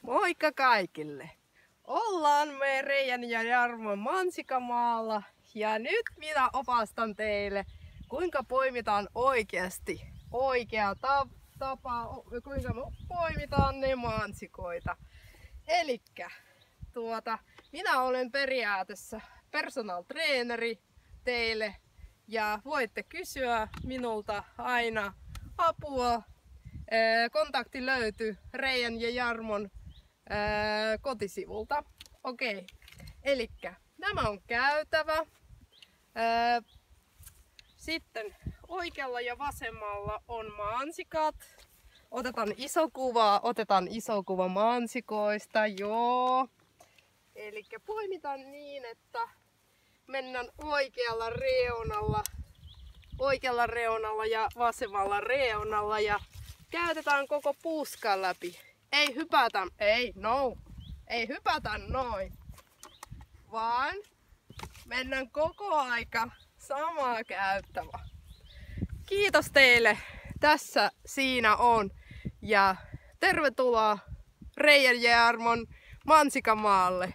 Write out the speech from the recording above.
Moikka kaikille! Ollaan me Reijan ja Jarmon Mansikamaalla ja nyt minä opastan teille, kuinka poimitaan oikeasti oikea tapa, kuinka poimitaan ne mansikoita. Elikkä minä olen periaatteessa personal traineri teille ja voitte kysyä minulta aina apua. Kontakti löytyy Reijan ja Jarmon kotisivulta. Okei, elikkä nämä on käytävä. Sitten oikealla ja vasemmalla on mansikat. Otetaan iso kuva mansikoista, joo. Elikkä poimitaan niin, että mennään oikealla reunalla ja vasemmalla reunalla ja käytetään koko puskan läpi. Ei hypätä noin, vaan mennään koko aika samaa käyttävä. Kiitos teille, tässä siinä on ja tervetuloa Reijan ja Jarmon Mansikamaalle.